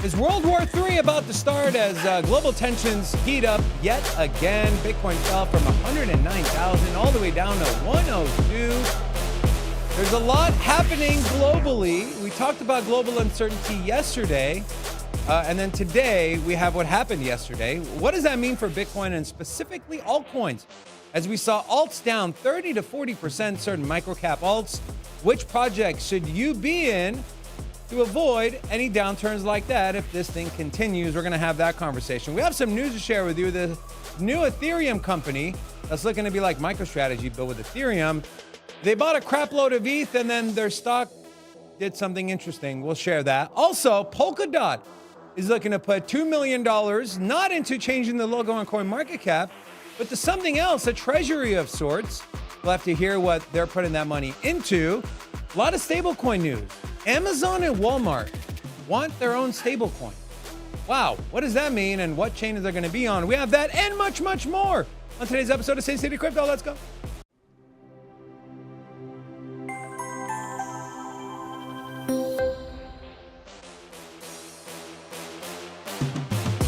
Is World War III about to start as global tensions heat up yet again? Bitcoin fell from 109,000 all the way down to 102. There's a lot happening globally. We talked about global uncertainty yesterday, and then today we have what happened yesterday. What does that mean for Bitcoin and specifically altcoins? As we saw alts down 30 to 40%, certain microcap alts. Which projects should you be in to avoid any downturns like that if this thing continues? We're going to have that conversation. We have some news to share with you. The new Ethereum company that's looking to be like MicroStrategy, but with Ethereum. They bought a crap load of ETH, and then their stock did something interesting. We'll share that. Also, Polkadot is looking to put $2 million, not into changing the logo on CoinMarketCap, but to something else, a treasury of sorts. We'll have to hear what they're putting that money into. A lot of stablecoin news. Amazon and Walmart want their own stablecoin. Wow, what does that mean and what chain is they going to be on? We have that and much, much more on today's episode of Sin City Crypto. Let's go.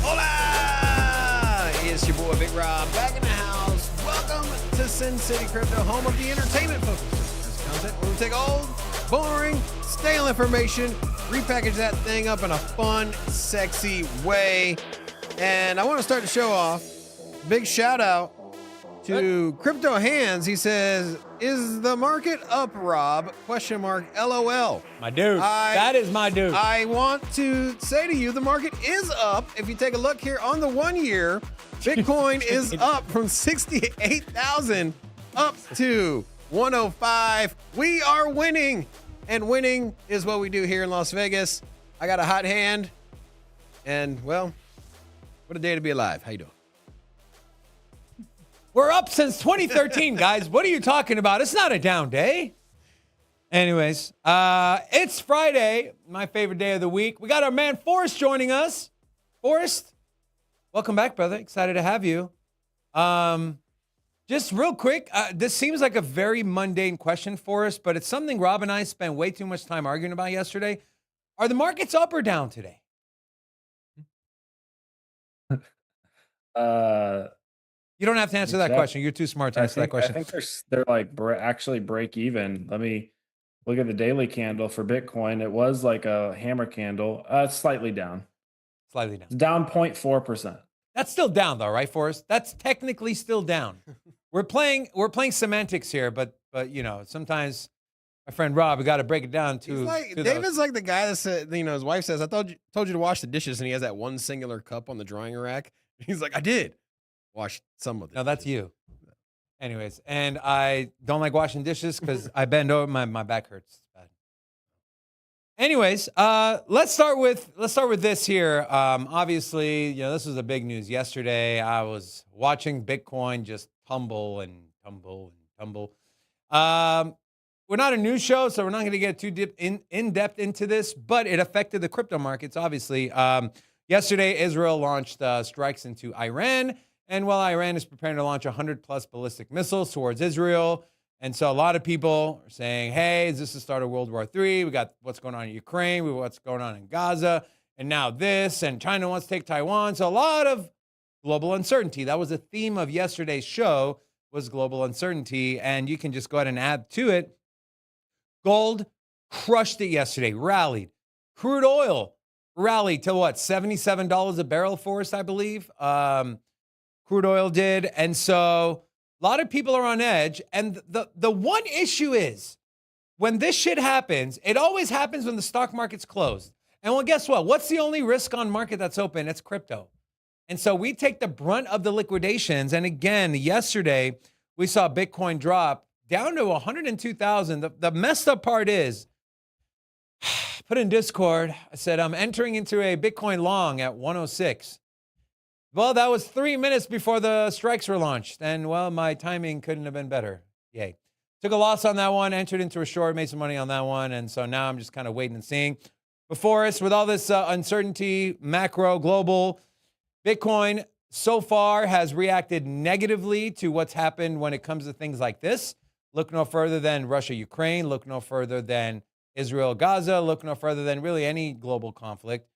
Hola! It's your boy Big Rob back in the house. Welcome to Sin City Crypto, home of the entertainment focus content where we take old, boring, stale information, repackage that thing up in a fun, sexy way. And I want to start the show off. Big shout out to Crypto Hands. He says, "Is the market up, Rob? Question mark, LOL." My dude. That is my dude. I want to say to you, the market is up. If you take a look here on the 1 year, Bitcoin is up from 68,000 up to 105. We are winning. And winning is what we do here in Las Vegas. I got a hot hand. And, well, what a day to be alive. How you doing? We're up since 2013, guys. What are you talking about? It's not a down day. Anyways, it's Friday, my favorite day of the week. We got our man Forrest joining us. Forrest, welcome back, brother. Excited to have you. Just real quick, this seems like a very mundane question for us, but it's something Rob and I spent way too much time arguing about yesterday. Are the markets up or down today? You don't have to answer that question. You're too smart to answer that question. I think they're like actually break even. Let me look at the daily candle for Bitcoin. It was like a hammer candle. It's slightly down. Slightly down. It's down 0.4%. That's still down though, right, Forrest? That's technically still down. We're playing semantics here, but you know, sometimes my friend Rob, we got to break it down to. David's like the guy that said, you know, his wife says, told you to wash the dishes, and he has that one singular cup on the drying rack. He's like, I did wash some of it. No, that's you. Anyways, and I don't like washing dishes because I bend over, my back hurts. It's bad. Anyways, let's start with this here. Obviously, you know, this was a big news yesterday. I was watching Bitcoin just tumble and tumble and tumble. We're not a news show, so we're not going to get too deep in depth into this, but it affected the crypto markets, obviously. Yesterday, Israel launched strikes into Iran, and while Iran is preparing to launch 100-plus ballistic missiles towards Israel, and so a lot of people are saying, hey, is this the start of World War III? We got what's going on in Ukraine, we got what's going on in Gaza, and now this, and China wants to take Taiwan. So a lot of global uncertainty. That was the theme of yesterday's show, was global uncertainty, and you can just go ahead and add to it. Gold crushed it yesterday, rallied. Crude oil rallied to what, $77 a barrel for us, I believe. Crude oil did, and so a lot of people are on edge. And the one issue is, when this shit happens, it always happens when the stock market's closed. And well, guess what? What's the only risk on market that's open? It's crypto. And so we take the brunt of the liquidations. And again, yesterday, we saw Bitcoin drop down to 102,000. The messed up part is, put in Discord, I said, I'm entering into a Bitcoin long at 106. Well, that was 3 minutes before the strikes were launched. And, well, my timing couldn't have been better. Yay. Took a loss on that one, entered into a short, made some money on that one. And so now I'm just kind of waiting and seeing. Before us, with all this uncertainty, macro, global, Bitcoin so far has reacted negatively to what's happened when it comes to things like this. Look no further than Russia, Ukraine. Look no further than Israel, Gaza. Look no further than really any global conflict.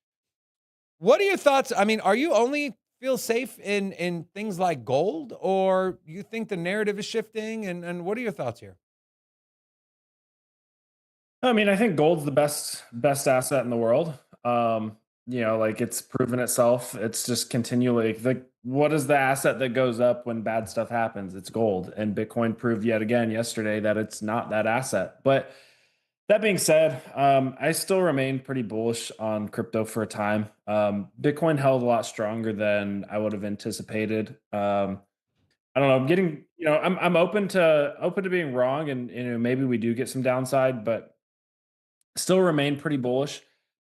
What are your thoughts? I mean, are you only feel safe in things like gold, or you think the narrative is shifting? And what are your thoughts here? I mean, I think gold's the best asset in the world. Like it's proven itself. It's just continually like what is the asset that goes up when bad stuff happens? It's gold. And Bitcoin proved yet again yesterday that it's not that asset. But that being said, I still remain pretty bullish on crypto for a time. Bitcoin held a lot stronger than I would have anticipated. I don't know. I'm getting, I'm open to being wrong, and maybe we do get some downside, but still remain pretty bullish.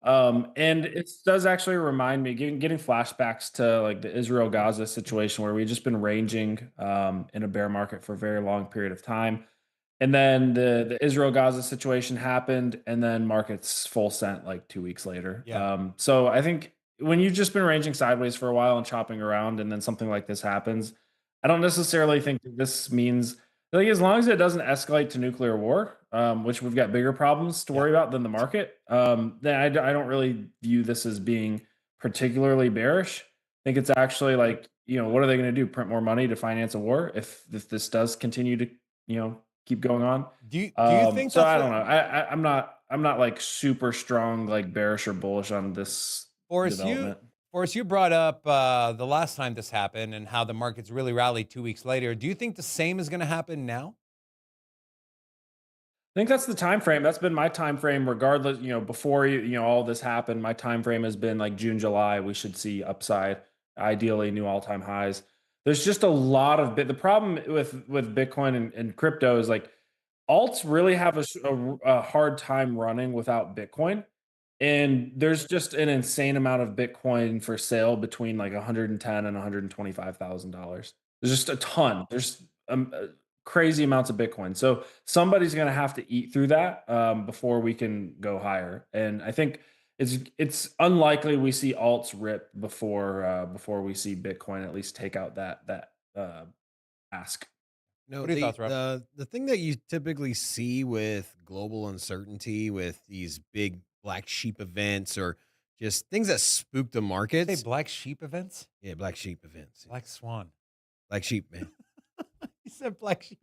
And it does actually remind me, getting flashbacks to like the Israel Gaza situation where we've just been ranging in a bear market for a very long period of time. And then the Israel Gaza situation happened, and then markets full sent like 2 weeks later. Yeah. So I think when you've just been ranging sideways for a while and chopping around, and then something like this happens, I don't necessarily think that this means like as long as it doesn't escalate to nuclear war, which we've got bigger problems to Yeah. worry about than the market, then I don't really view this as being particularly bearish. I think it's actually like, what are they going to do? Print more money to finance a war if this does continue to, keep going on. Do you think So that's I what don't know. I'm not like super strong like bearish or bullish on this Forrest, development. you brought up the last time this happened and how the markets really rallied 2 weeks later. Do you think the same is going to happen now? I think that's the time frame. That's been my time frame, regardless. Before all this happened, my time frame has been like June, July. We should see upside, ideally new all-time highs. There's just a lot of bit. The problem with Bitcoin and crypto is like alts really have a hard time running without Bitcoin. And there's just an insane amount of Bitcoin for sale between like 110 and $125,000. There's just a ton. There's crazy amounts of Bitcoin. So somebody's going to have to eat through that before we can go higher. And I think it's unlikely we see alts rip before we see Bitcoin at least take out that ask. No, What are your thoughts, Rob? the thing that you typically see with global uncertainty, with these big black sheep events or just things that spook the Say markets. black sheep events? Yeah, black sheep events. Black swan. Black sheep, man. You said black sheep.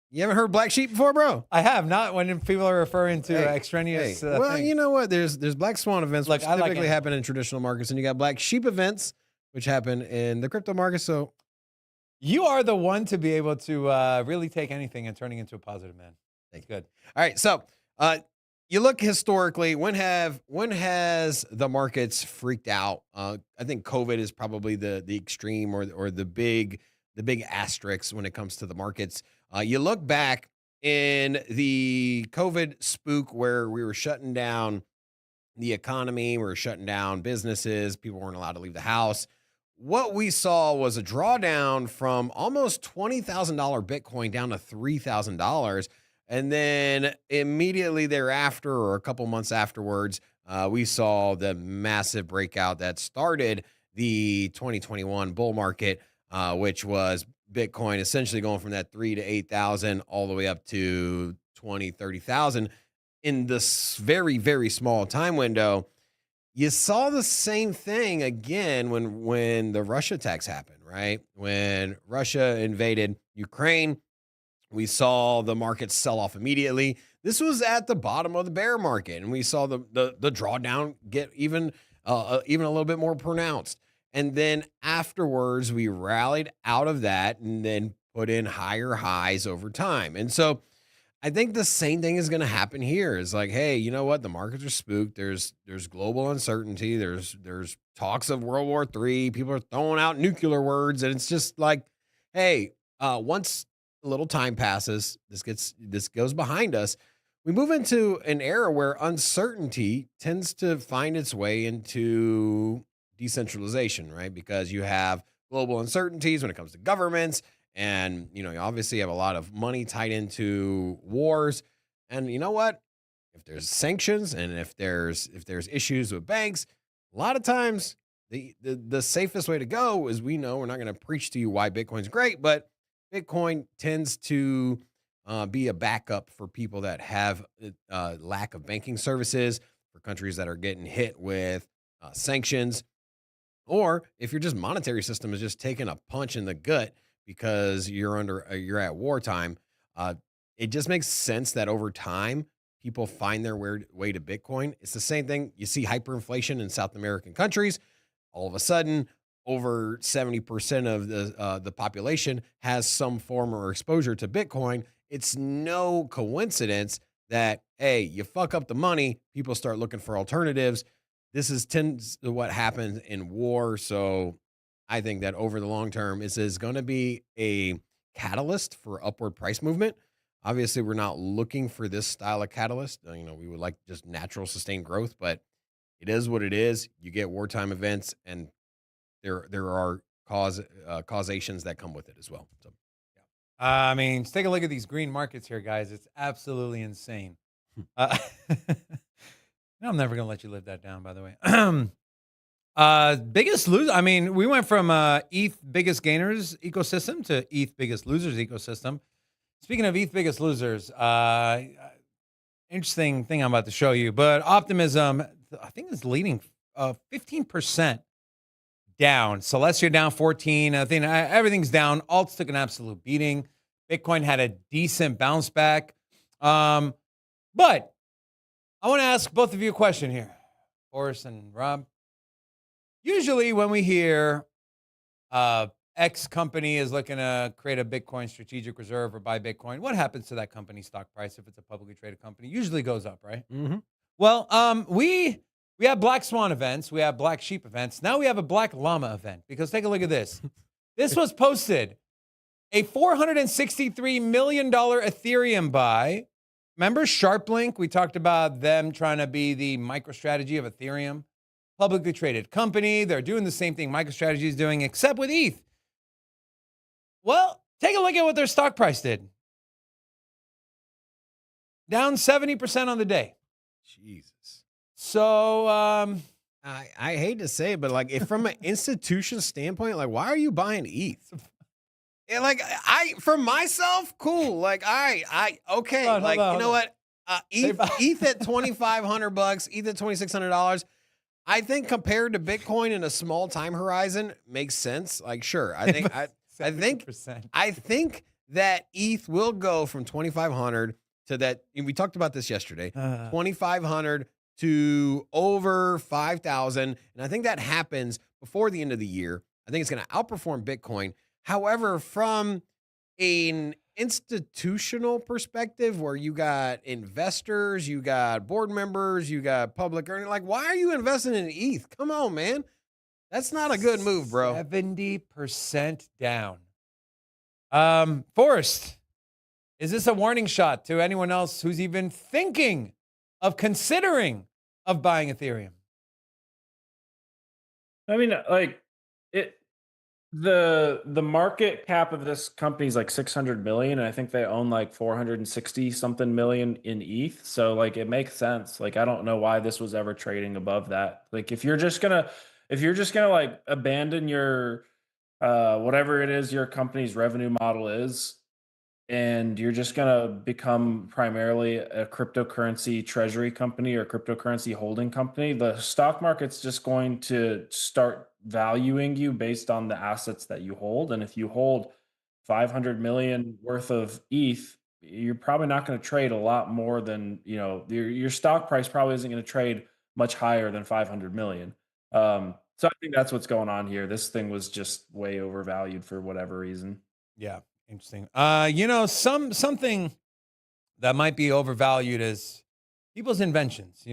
You haven't heard black sheep before, bro? I have not when people are referring to Hey, extraneous. well, things. you know what? There's black swan events, Look, which I like typically animals. happen in traditional markets, and you got black sheep events, which happen in the crypto market. So You are the one to be able to really take anything and turning into a positive man. That's good. all right, so you look historically. When has the markets freaked out? I think COVID is probably the extreme or the big asterisk when it comes to the markets. You look back in the COVID spook where we were shutting down the economy, we were shutting down businesses, people weren't allowed to leave the house. What we saw was a drawdown from almost $20,000 Bitcoin down to $3,000. And then immediately thereafter, or a couple months afterwards, we saw the massive breakout that started the 2021 bull market, which was Bitcoin essentially going from that 3 to 8,000 all the way up to 20, 30,000 in this very, very small time window. You saw the same thing again when the Russia attacks happened, right? When Russia invaded Ukraine, we saw the market sell off immediately. This was at the bottom of the bear market, and we saw the drawdown get even a little bit more pronounced. And then afterwards, we rallied out of that and then put in higher highs over time. And so I think the same thing is going to happen here. It's like, hey, you know what? The markets are spooked. There's global uncertainty. There's talks of World War III. People are throwing out nuclear words, and it's just like, hey, once a little time passes, this goes behind us. We move into an era where uncertainty tends to find its way into decentralization, right? Because you have global uncertainties when it comes to governments. And, you obviously have a lot of money tied into wars. And you know what? If there's sanctions and if there's issues with banks, a lot of times the safest way to go is we're not going to preach to you why Bitcoin's great, but Bitcoin tends to be a backup for people that have lack of banking services, for countries that are getting hit with sanctions, or if your just monetary system is just taking a punch in the gut because you're at wartime. It just makes sense that over time people find their way to Bitcoin. It's the same thing. You see hyperinflation in South American countries. All of a sudden, over 70% of the population has some form or exposure to Bitcoin. It's no coincidence that, hey, you fuck up the money, people start looking for alternatives. This tends to what happens in war. So I think that over the long term, this is going to be a catalyst for upward price movement. Obviously, we're not looking for this style of catalyst. We would like just natural sustained growth, but it is what it is. You get wartime events, and there are causations that come with it as well. So, I mean, just take a look at these green markets here, guys. It's absolutely insane. I'm never going to let you live that down, by the way. Biggest loser. I mean, we went from ETH biggest gainers ecosystem to ETH biggest losers ecosystem. Speaking of ETH biggest losers, interesting thing I'm about to show you, but optimism, I think is leading 15% down. Celestia down 14. I think everything's down. Alts took an absolute beating. Bitcoin had a decent bounce back. But I want to ask both of you a question here, Horace and Rob. Usually when we hear X company is looking to create a Bitcoin strategic reserve or buy Bitcoin, what happens to that company's stock price if it's a publicly traded company? Usually goes up, right? mm-hmm. Well, we have black swan events. We have black sheep events. Now we have a black llama event, because take a look at this. This was posted. A $463 million Ethereum buy. Remember SharpLink? We talked about them trying to be the MicroStrategy of Ethereum. Publicly traded company. They're doing the same thing MicroStrategy is doing, except with ETH. Well, take a look at what their stock price did. Down 70% on the day. Jesus. So, I hate to say it, but like, if from an institution standpoint, like, why are you buying ETH? And like, for myself, cool. Like, all right, okay. Hold on, you know what? ETH at $2,500, ETH at $2,600. I think compared to Bitcoin in a small time horizon makes sense. Like, sure. I think I think that ETH will go from 2,500 to that. And we talked about this yesterday. 2,500 to over 5,000, and I think that happens before the end of the year. I think it's going to outperform Bitcoin. However, from an institutional perspective, where you got investors, you got board members, you got public earning, like, why are you investing in ETH? Come on, man. That's not a good move, bro. 70% down. Forrest, is this a warning shot to anyone else who's even thinking of considering of buying Ethereum? I mean, like, the market cap of this company is like 600 million, and I think they own like 460 something million in ETH. So like, it makes sense. Like, I don't know why this was ever trading above that. Like, if you're just gonna like abandon your whatever it is your company's revenue model is, and you're just going to become primarily a cryptocurrency treasury company or cryptocurrency holding company, the stock market's just going to start valuing you based on the assets that you hold. And if you hold 500 million worth of ETH, you're probably not going to trade a lot more than, your stock price probably isn't going to trade much higher than 500 million. So I think that's what's going on here. This thing was just way overvalued for whatever reason. Yeah. Interesting. Something that might be overvalued is people's inventions.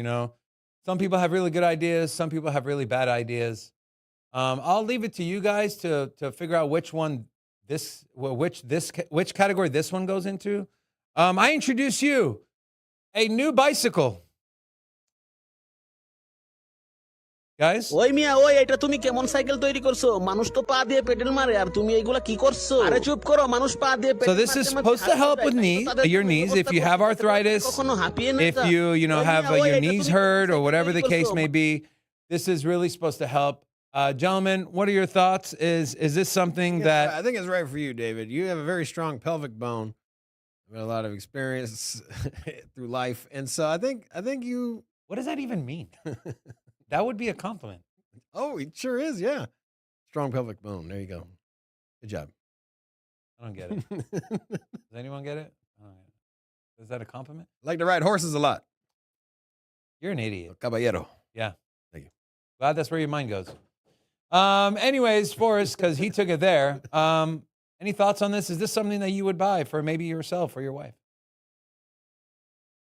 Some people have really good ideas. Some people have really bad ideas. I'll leave it to you guys to figure out which category this one goes into. I introduce you a new bicycle. Guys? ওই মিয়া ওই এটা তুমি কেমন cycle তৈরি করছো মানুষ তো পা দিয়ে পেডেল মারে আর তুমি এইগুলা কি করছো আরে চুপ করো মানুষ পা দিয়ে pedal So this is supposed to help with your knees if you have arthritis, if you have your knees hurt or whatever the case may be. This is really supposed to help. Gentlemen, what are your thoughts? Is this something that I think is right for you, David? You have a very strong pelvic bone. You've got a lot of experience through life, and so I think you What does that even mean? That would be a compliment. Oh, it sure is. Yeah. Strong pelvic bone. There you go. Good job. I don't get it. Does anyone get it? I don't get it. Is that a compliment? Like to ride horses a lot. You're an idiot. Caballero. Yeah. Thank you. Glad that's where your mind goes. Anyways, Forrest, because he took it there. Any thoughts on this? Is this something that you would buy for maybe yourself or your wife?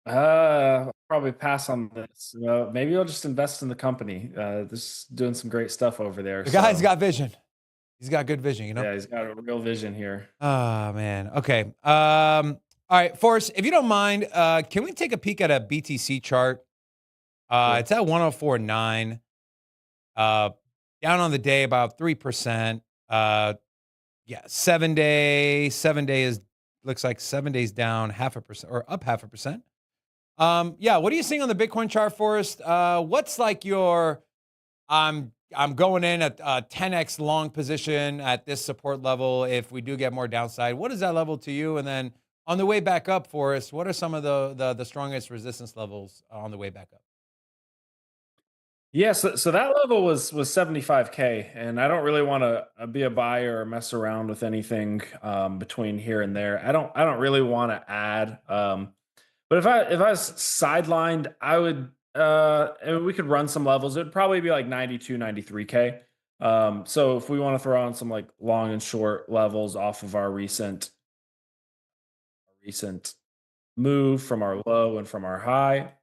Probably pass on this. Maybe I'll just invest in the company. This is doing some great stuff over there. The guy's got vision. He's got good vision, you know? Yeah, he's got a real vision here. Oh, man. Okay. All right, Forrest, if you don't mind, can we take a peek at a BTC chart? It's at 104.9. Down on the day about 3%. Yeah, 7 day. 7 day is looks like 7 days down 0.5% or up 0.5%. Yeah, what are you seeing on the Bitcoin chart, Forrest? What's like your I'm going in at 10x long position at this support level if we do get more downside. What is that level to you? And then on the way back up, Forrest, what are some of the strongest resistance levels on the way back up? Yeah, so that level was 75K, and I don't really want to be a buyer or mess around with anything between here and there. I don't really want to add. But if I was sidelined, I would and we could run some levels. It'd probably be like 92, 93K. So if we want to throw on some like long and short levels off of our recent move from our low and from our high.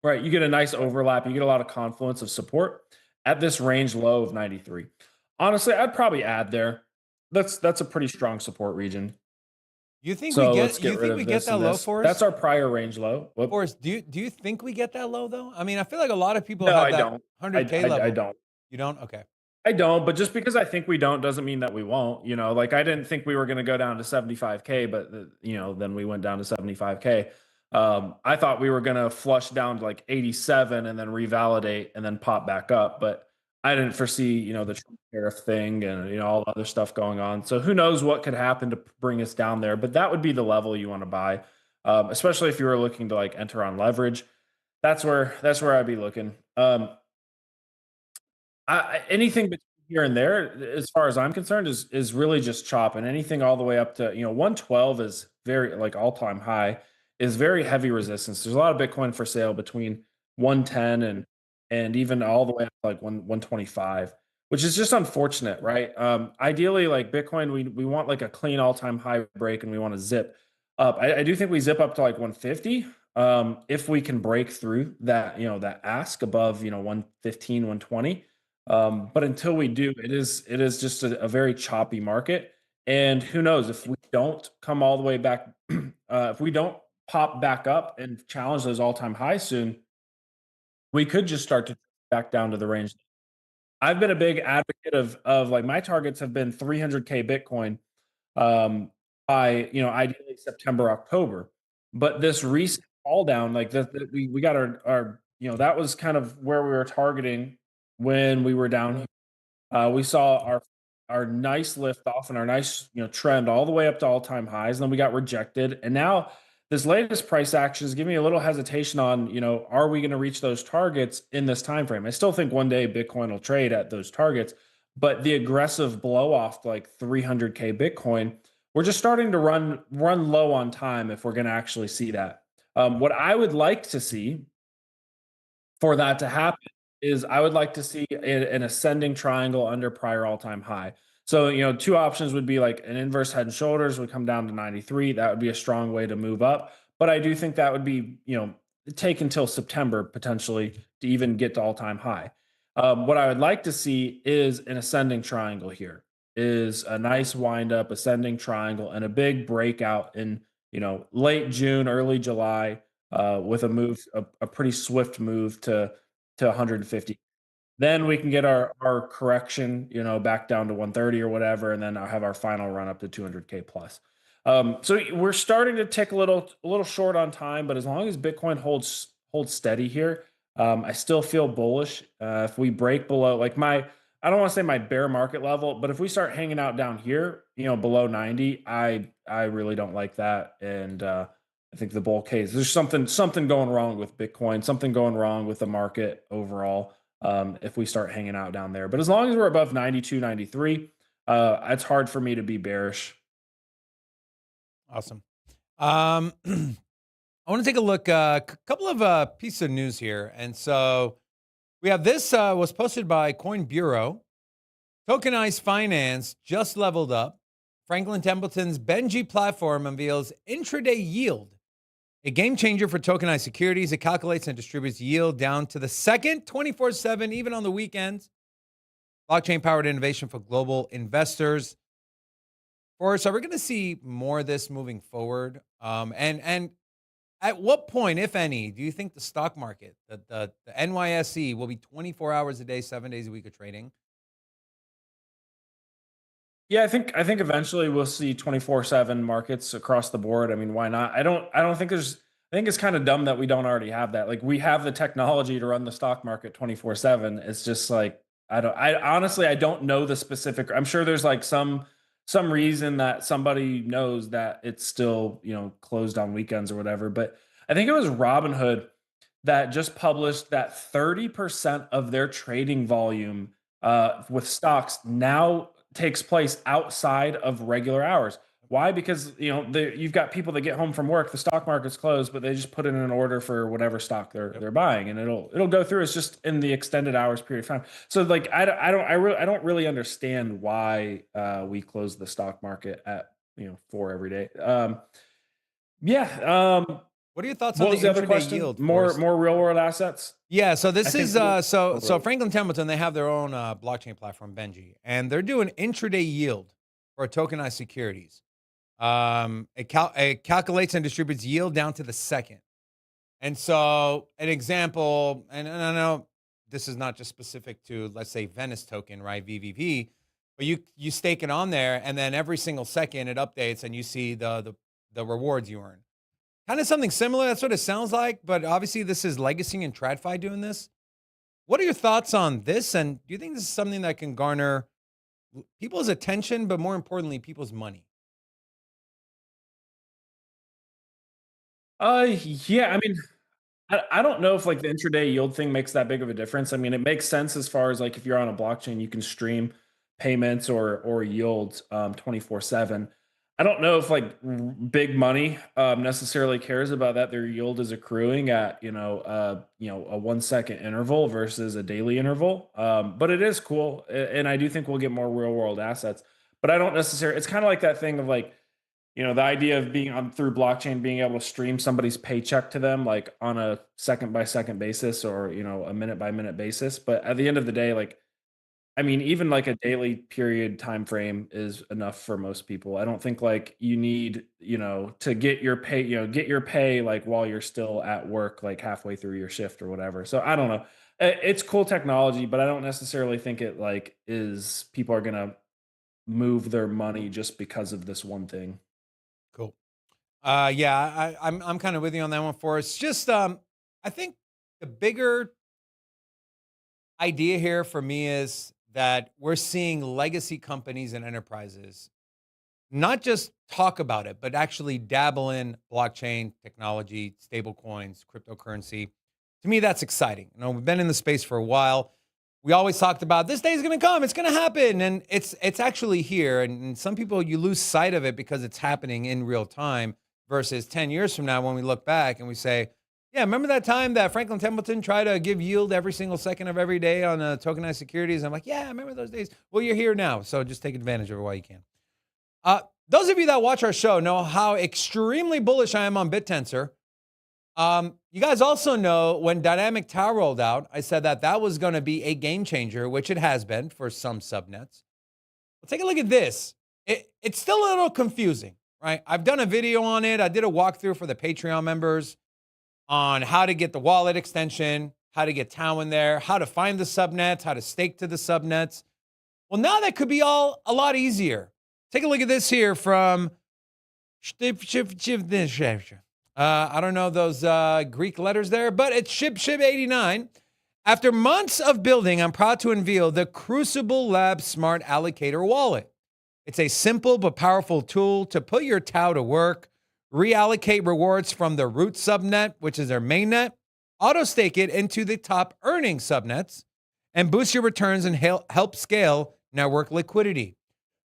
Right, you get a nice overlap. You get a lot of confluence of support at this range low of 93. Honestly, I'd probably add there. That's a pretty strong support region. You think So we let's get? You get rid think of we get this that and low, this. Forrest? That's our prior range low. Whoop. Forrest, do you think we get that low though? I mean, I feel like a lot of people No, have I that don't. 100K I level. don't. You don't? Okay. I don't, but just because I think we don't doesn't mean that we won't. Like I didn't think we were going to go down to 75K, but then we went down to 75K. I thought we were going to flush down to like 87 and then revalidate and then pop back up, but I didn't foresee, the Trump tariff thing and all the other stuff going on. So who knows what could happen to bring us down there, but that would be the level you want to buy, especially if you were looking to like enter on leverage. That's where I'd be looking. Anything between here and there, as far as I'm concerned, is really just chop, and anything all the way up to 112 is very like all time high, is very heavy resistance. There's a lot of Bitcoin for sale between 110 and even all the way up to like 125, which is just unfortunate, right? Ideally, like Bitcoin, we want like a clean all time high break, and we want to zip up. I do think we zip up to like 150. If we can break through that, that ask above 115, 120. But until we do, it is just a very choppy market. And who knows if we don't come all the way back, if we don't pop back up and challenge those all-time highs soon, we could just start to back down to the range. I've been a big advocate of like my targets have been 300K Bitcoin by ideally September, October. But this recent fall down, like we got our that was kind of where we were targeting when we were down here. We saw our nice lift off and our nice trend all the way up to all-time highs, and then we got rejected. And now this latest price action is giving me a little hesitation on are we going to reach those targets in this time frame? I still think one day Bitcoin will trade at those targets, but the aggressive blow off to like 300K Bitcoin, we're just starting to run low on time if we're going to actually see that. What I would like to see for that to happen is I would like to see an ascending triangle under prior all-time high. So, two options would be like an inverse head and shoulders would come down to 93. That would be a strong way to move up. But I do think that would be, take until September potentially to even get to all-time high. What I would like to see is an ascending triangle here, is a nice wind up ascending triangle and a big breakout in, late June, early July, with a move, a pretty swift move to 150. Then we can get our correction, back down to 130 or whatever, and then I'll have our final run up to 200K plus. So we're starting to tick a little short on time, but as long as Bitcoin holds steady here, I still feel bullish. If we break below, like I don't want to say my bear market level, but if we start hanging out down here, below 90, I really don't like that, and I think the bull case. There's something going wrong with Bitcoin, something going wrong with the market overall. If we start hanging out down there, but as long as we're above 92, 93, it's hard for me to be bearish. Awesome. I want to take a look, a couple of pieces of news here. And so we have this was posted by Coin Bureau. Tokenized finance just leveled up. Franklin Templeton's Benji platform unveils intraday yield, a game changer for tokenized securities. It calculates and distributes yield down to the second, 24/7, even on the weekends. Blockchain-powered innovation for global investors. So we're going to see more of this moving forward. And at what point, if any, do you think the stock market, the NYSE, will be 24 hours a day, 7 days a week of trading? Yeah, I think eventually we'll see 24/7 markets across the board. I mean, why not? I don't think there's I think it's kind of dumb that we don't already have that. Like we have the technology to run the stock market 24/7. It's just like I honestly I don't know the specific. I'm sure there's like some reason that somebody knows that it's still, closed on weekends or whatever, but I think it was Robinhood that just published that 30% of their trading volume with stocks now takes place outside of regular hours. Why? Because you've got people that get home from work, the stock market's closed, but they just put in an order for whatever stock they're buying, and it'll go through. It's just in the extended hours period of time. So like I don't really understand why we close the stock market at 4 every day. Yeah. What are your thoughts What on was the the other intraday question? yield? More Forrest? real world assets. Yeah, so I this think is we'll- so Franklin Templeton, they have their own blockchain platform, Benji, and they're doing intraday yield for tokenized securities. It calculates and distributes yield down to the second. And so an example, and I know this is not just specific to, let's say, Venice token, right, VVV, but you stake it on there, and then every single second it updates, and you see the rewards you earn. Kind of something similar. That's what it sounds like. But obviously, this is Legacy and TradFi doing this. What are your thoughts on this? And do you think this is something that can garner people's attention, but more importantly, people's money? Yeah. I mean, I don't know if like the intraday yield thing makes that big of a difference. I mean, it makes sense as far as like if you're on a blockchain, you can stream payments or yields 24/7. I don't know if like big money necessarily cares about that. Their yield is accruing at a 1 second interval versus a daily interval. But it is cool, and I do think we'll get more real world assets. But I don't necessarily. It's kind of like that thing of like the idea of being on through blockchain, being able to stream somebody's paycheck to them, like on a second by second basis or a minute by minute basis. But at the end of the day, like I mean, even like a daily period time frame is enough for most people. I don't think like you need, to get your pay, get your pay like while you're still at work, like halfway through your shift or whatever. So I don't know. It's cool technology, but I don't necessarily think it like is people are gonna move their money just because of this one thing. Cool. Yeah, I'm kind of with you on that one, Forrest. Just I think the bigger idea here for me is that we're seeing legacy companies and enterprises not just talk about it, but actually dabble in blockchain technology, stable coins, cryptocurrency. To me, that's exciting. We've been in the space for a while. We always talked about this day is going to come, it's going to happen, and it's actually here. And some people, you lose sight of it because it's happening in real time versus 10 years from now when we look back and we say, yeah, remember that time that Franklin Templeton tried to give yield every single second of every day on tokenized securities? I'm like, yeah, I remember those days. Well, you're here now, so just take advantage of it while you can. Those of you that watch our show know how extremely bullish I am on BitTensor. You guys also know when Dynamic Tau rolled out, I said that was going to be a game changer, which it has been for some subnets. Well, take a look at this. It's still a little confusing, right? I've done a video on it. I did a walkthrough for the Patreon members on how to get the wallet extension, how to get Tau in there, how to find the subnets, how to stake to the subnets. Well, now that could be all a lot easier. Take a look at this here from I don't know those Greek letters there, but it's Ship89. After months of building, I'm proud to unveil the Crucible Lab Smart Allocator Wallet. It's a simple but powerful tool to put your Tau to work, reallocate rewards from the root subnet, which is their mainnet, auto stake it into the top earning subnets, and boost your returns and help scale network liquidity.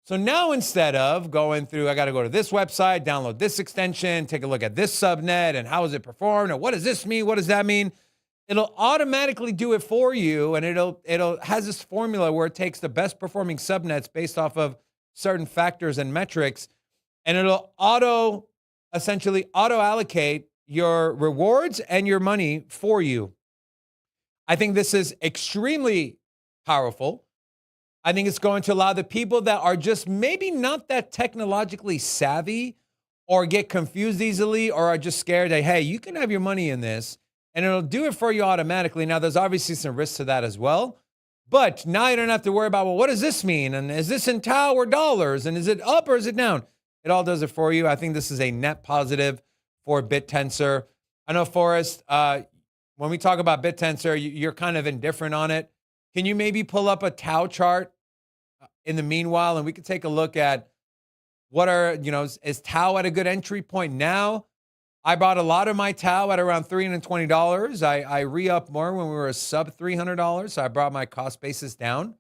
So now instead of going through, I got to go to this website, download this extension, take a look at this subnet, and how is it performed, and what does this mean? What does that mean? It'll automatically do it for you, and it'll has this formula where it takes the best performing subnets based off of certain factors and metrics, and it'll essentially auto allocate your rewards and your money for you. I think this is extremely powerful. I think it's going to allow the people that are just maybe not that technologically savvy or get confused easily or are just scared that, hey, you can have your money in this and it'll do it for you automatically. Now, there's obviously some risks to that as well. But now you don't have to worry about, well, what does this mean? And is this in Tau or dollars? And is it up or is it down? It all does it for you. I think this is a net positive for BitTensor. I know, Forrest, when we talk about BitTensor, you're kind of indifferent on it. Can you maybe pull up a Tau chart in the meanwhile, and we can take a look at what are, is Tau at a good entry point now? I bought a lot of my Tau at around $320. I re-upped more when we were sub $300, so I brought my cost basis down.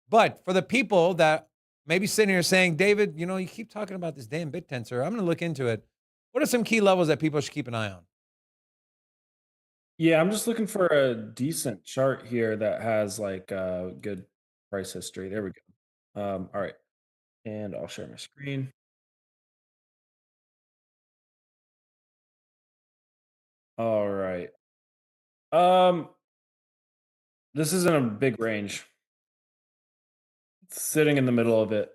But for the people that maybe sitting here saying, David, you keep talking about this damn BitTensor, I'm going to look into it. What are some key levels that people should keep an eye on? Yeah, I'm just looking for a decent chart here that has like a good price history. There we go. All right. And I'll share my screen. All right. This is in a big range. It's sitting in the middle of it.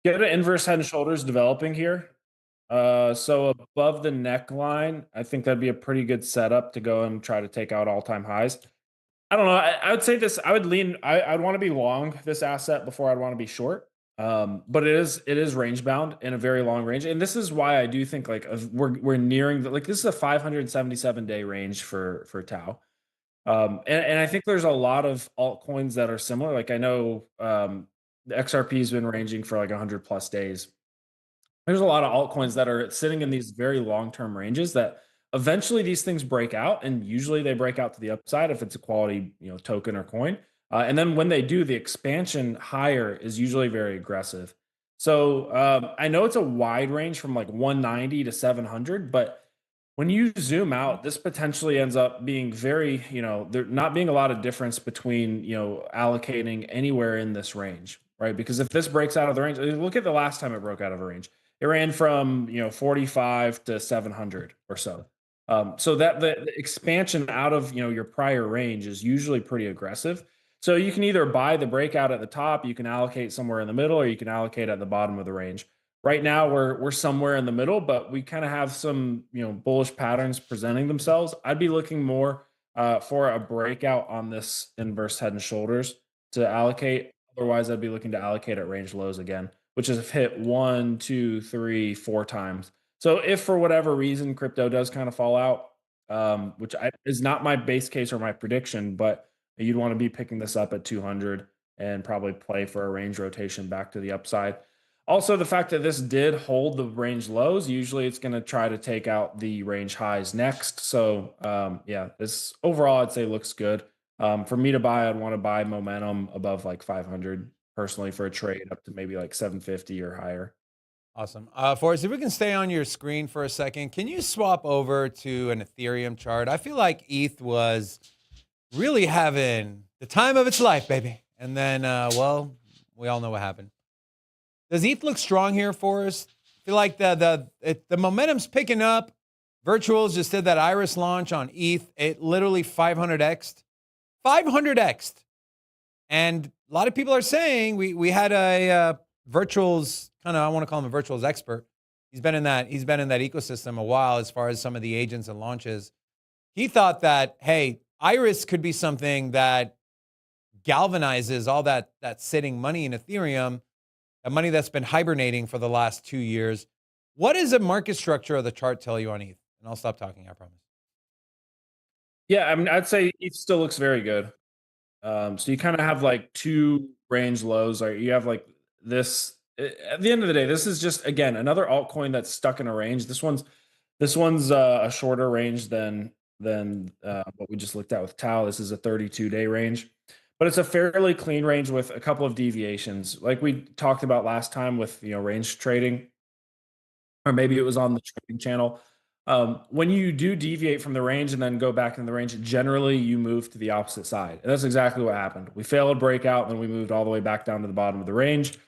Get an inverse head and shoulders developing here. So above the neckline, I think that'd be a pretty good setup to go and try to take out all-time highs. I don't know. I would say this. I would lean. I'd want to be long this asset before I'd want to be short. But it is range bound in a very long range, and this is why I do think like we're nearing this is a 577-day range for Tau. And I think there's a lot of altcoins that are similar. Like I know the XRP has been ranging for like 100+ days. There's a lot of altcoins that are sitting in these very long-term ranges that eventually these things break out, and usually they break out to the upside if it's a quality, token or coin. And then when they do, the expansion higher is usually very aggressive. So I know it's a wide range from like 190 to 700, but when you zoom out, this potentially ends up being very, there not being a lot of difference between, allocating anywhere in this range, right? Because if this breaks out of the range, look at the last time it broke out of a range. It ran from 45 to 700 or so. So that the expansion out of your prior range is usually pretty aggressive. So you can either buy the breakout at the top, you can allocate somewhere in the middle, or you can allocate at the bottom of the range. Right now we're somewhere in the middle, but we kind of have some bullish patterns presenting themselves. I'd be looking more for a breakout on this inverse head and shoulders to allocate. Otherwise, I'd be looking to allocate at range lows again, which is hit 1, 2, 3, 4 times. So if for whatever reason crypto does kind of fall out, which is not my base case or my prediction, but you'd want to be picking this up at 200 and probably play for a range rotation back to the upside. Also, the fact that this did hold the range lows, usually it's going to try to take out the range highs next. So yeah, this overall I'd say looks good. For me to buy, I'd want to buy momentum above like 500 personally for a trade up to maybe like 750 or higher. Awesome. Forrest, if we can stay on your screen for a second, can you swap over to an Ethereum chart? I feel like ETH was really having the time of its life, baby. And then, well, we all know what happened. Does ETH look strong here for us? I feel like the momentum's picking up. Virtuals just did that Iris launch on ETH. It literally 500x'd. 500x'd. And a lot of people are saying we had a Virtuals I want to call him a Virtuals expert. He's been in that ecosystem a while as far as some of the agents and launches. He thought that, hey, Iris could be something that galvanizes all that sitting money in Ethereum, that money that's been hibernating for the last 2 years. What does the market structure of the chart tell you on ETH? And I'll stop talking, I promise. Yeah, I mean, I'd say ETH still looks very good. So you kind of have like two range lows, or you have like this at the end of the day, this is just, again, another altcoin that's stuck in a range. This one's a shorter range than what we just looked at with Tau. This is a 32-day range, but it's a fairly clean range with a couple of deviations, like we talked about last time with range trading, or maybe it was on the trading channel. When you do deviate from the range and then go back in the range, generally you move to the opposite side, and that's exactly what happened. We failed breakout, and then we moved all the way back down to the bottom of the range.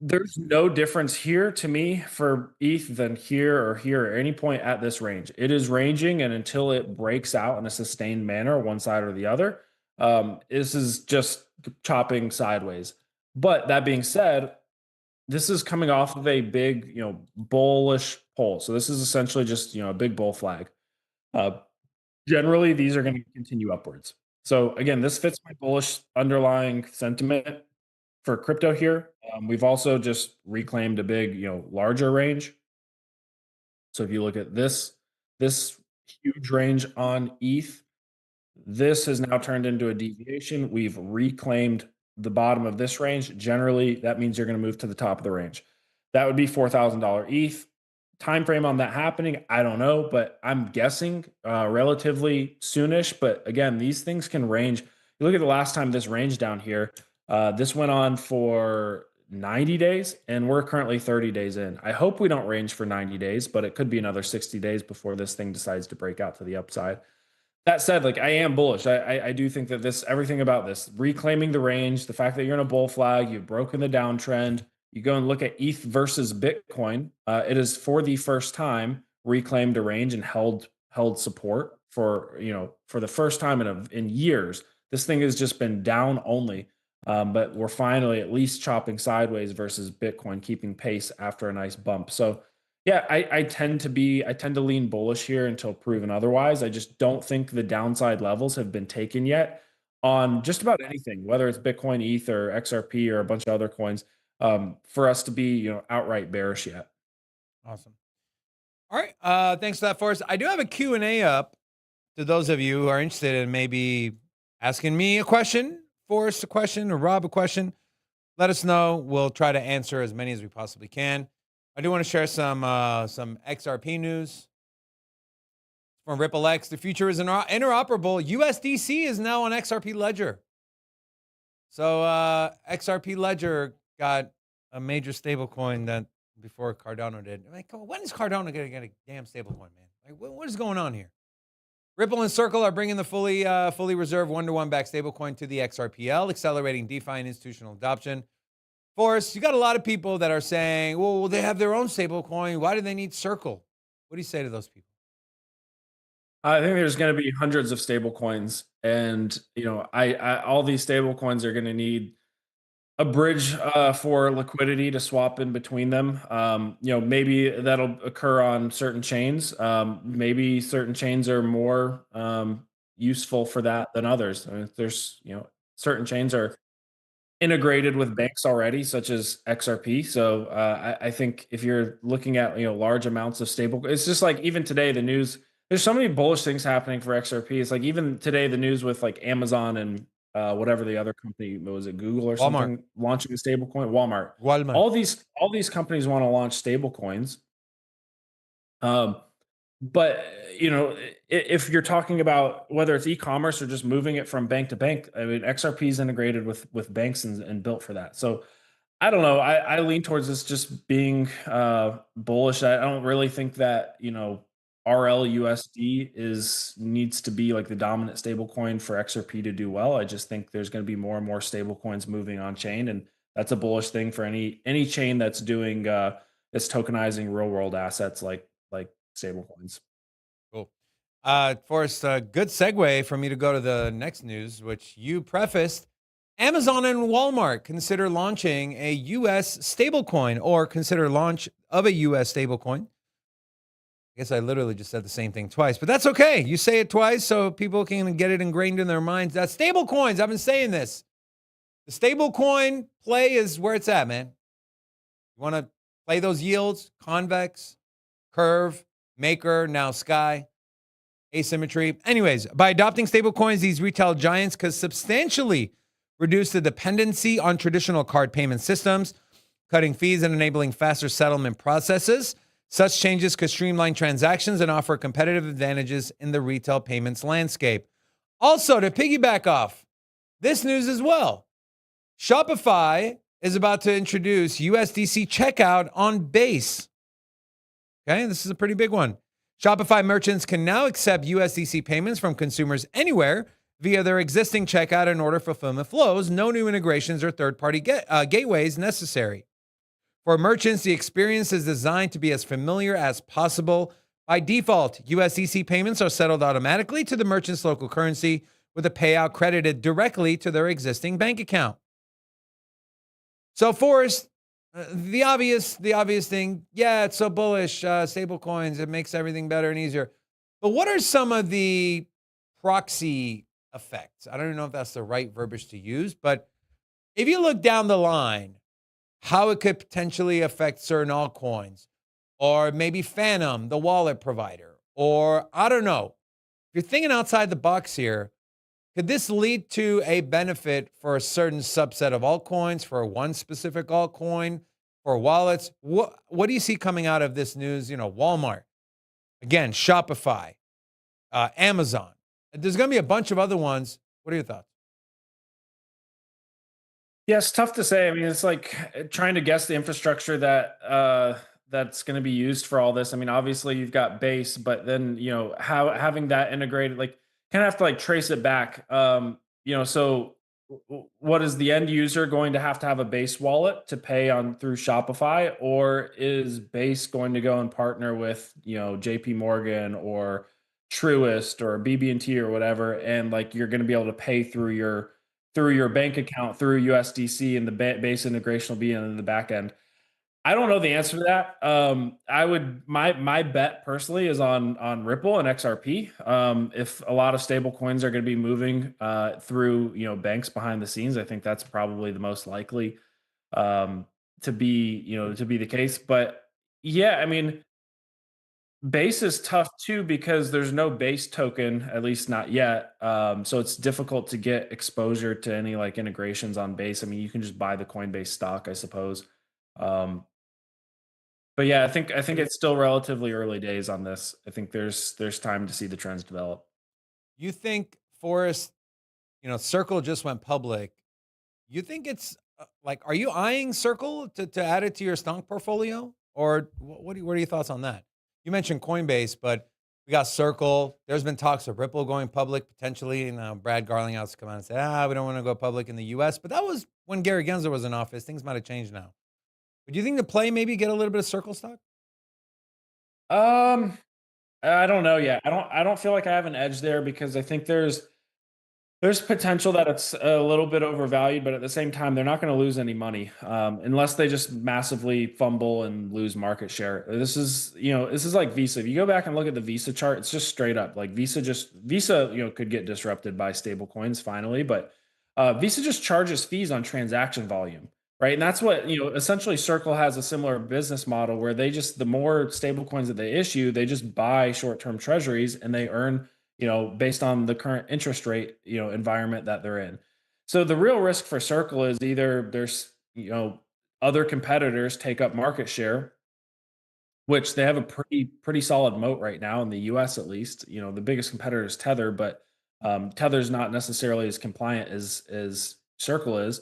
There's no difference here to me for ETH than here or here at any point at this range. It is ranging, and until it breaks out in a sustained manner, one side or the other, this is just chopping sideways. But that being said, this is coming off of a big, bullish pull. So this is essentially just, a big bull flag. Generally, these are going to continue upwards. So again, this fits my bullish underlying sentiment for crypto here. We've also just reclaimed a big, larger range. So if you look at this huge range on ETH, this has now turned into a deviation. We've reclaimed the bottom of this range. Generally, that means you're going to move to the top of the range. That would be $4,000 ETH. Time frame on that happening, I don't know, but I'm guessing relatively soonish. But again, these things can range. You look at the last time this ranged down here, this went on for 90 days, and we're currently 30 days in. I hope we don't range for 90 days, but it could be another 60 days before this thing decides to break out to the upside. That said, I am bullish. I do think that everything about this, reclaiming the range, the fact that you're in a bull flag, you've broken the downtrend, you go and look at ETH versus Bitcoin, it is for the first time reclaimed a range and held support for the first time in years. This thing has just been down only, but we're finally at least chopping sideways versus Bitcoin keeping pace after a nice bump. So yeah, I tend to lean bullish here until proven otherwise. I just don't think the downside levels have been taken yet on just about anything, whether it's Bitcoin, ETH, or XRP, or a bunch of other coins, for us to be outright bearish yet. Awesome. All right. Thanks for that, Forrest. I do have a Q&A up to those of you who are interested in maybe asking me a question, Forrest a question, or Rob a question. Let us know. We'll try to answer as many as we possibly can. I do want to share some XRP news from RippleX. The future is interoperable. USDC is now on XRP Ledger. So XRP Ledger got a major stablecoin that before Cardano did. When is Cardano going to get a damn stablecoin, man? What is going on here? Ripple and Circle are bringing the fully reserved one-to-one backed stablecoin to the XRPL, accelerating DeFi and institutional adoption. Forrest, you got a lot of people that are saying, well, they have their own stablecoin. Why do they need Circle? What do you say to those people? I think there's going to be hundreds of stablecoins, and all these stablecoins are going to need a bridge for liquidity to swap in between them. Maybe that'll occur on certain chains. Maybe certain chains are more useful for that than others. I mean, there's certain chains are integrated with banks already, such as XRP. So I think if you're looking at large amounts of stable, it's just like even today the news. There's so many bullish things happening for XRP. It's like even today the news with Amazon and whatever the other company was, it Google or something, launching a stable coin. Walmart. All these companies want to launch stable coins. But if you're talking about whether it's e-commerce or just moving it from bank to bank, I mean, XRP is integrated with banks and built for that. So I don't know. I lean towards this just being bullish. I don't really think that RLUSD needs to be like the dominant stable coin for XRP to do well. I just think there's going to be more and more stable coins moving on chain, and that's a bullish thing for any chain that's doing that's tokenizing real world assets like stable coins. Cool. Forrest, a good segue for me to go to the next news, which you prefaced. Amazon and Walmart consider launching a U.S. stablecoin, or consider launch of a U.S. stablecoin. I guess I literally just said the same thing twice, but that's okay. You say it twice so people can get it ingrained in their minds. That's stable coins. I've been saying this. The stable coin play is where it's at, man. You want to play those yields, convex, curve, maker, now sky, asymmetry. Anyways, by adopting stable coins, these retail giants could substantially reduce the dependency on traditional card payment systems, cutting fees and enabling faster settlement processes. Such changes could streamline transactions and offer competitive advantages in the retail payments landscape. Also, to piggyback off this news as well, Shopify is about to introduce USDC checkout on Base. Okay, this is a pretty big one. Shopify merchants can now accept USDC payments from consumers anywhere via their existing checkout and order fulfillment flows. No new integrations or third-party gateways necessary. For merchants, the experience is designed to be as familiar as possible. By default, USDC payments are settled automatically to the merchant's local currency, with a payout credited directly to their existing bank account. So, Forrest, the obvious thing, yeah, it's so bullish, stable coins, it makes everything better and easier. But what are some of the proxy effects? I don't even know if that's the right verbiage to use, but if you look down the line, how it could potentially affect certain altcoins, or maybe Phantom, the wallet provider, or I don't know. If you're thinking outside the box here, could this lead to a benefit for a certain subset of altcoins, for one specific altcoin, for wallets? What do you see coming out of this news? Walmart, again, Shopify, Amazon. There's going to be a bunch of other ones. What are your thoughts? Yeah, it's tough to say. I mean, it's like trying to guess the infrastructure that's going to be used for all this. I mean, obviously you've got Base, but then how having that integrated, like, kind of have to like trace it back. So what is the end user going to have a Base wallet to pay on through Shopify, or is Base going to go and partner with JP Morgan or Truist or BB&T or whatever, and like you're going to be able to pay through your bank account through USDC, and the Base integration will be in the back end. I don't know the answer to that. My bet personally is on Ripple and XRP. If a lot of stable coins are going to be moving through banks behind the scenes, I think that's probably the most likely to be the case. But yeah, I mean, Base is tough too because there's no Base token, at least not yet. So it's difficult to get exposure to any like integrations on Base. I mean, you can just buy the Coinbase stock, I suppose. But yeah, I think it's still relatively early days on this. I think there's time to see the trends develop. You think, Forrest, Circle just went public. You think it's are you eyeing Circle to add it to your stock portfolio? Or what are your thoughts on that? You mentioned Coinbase, but we got Circle. There's been talks of Ripple going public potentially. And Brad Garlinghouse come out and said, we don't want to go public in the US. But that was when Gary Gensler was in office. Things might have changed now. But do you think the play maybe get a little bit of Circle stock? I don't know yet. I don't feel like I have an edge there because I think there's potential that it's a little bit overvalued, but at the same time, they're not going to lose any money unless they just massively fumble and lose market share. This is like Visa. If you go back and look at the Visa chart, it's just straight up like Visa could get disrupted by stable coins finally, but Visa just charges fees on transaction volume. Right. And that's what, essentially Circle has a similar business model where the more stable coins that they issue, they just buy short-term treasuries and they earn, based on the current interest rate, environment that they're in. So the real risk for Circle is either there's, other competitors take up market share, which they have a pretty solid moat right now in the US at least. The biggest competitor is Tether, but Tether's not necessarily as compliant as Circle is.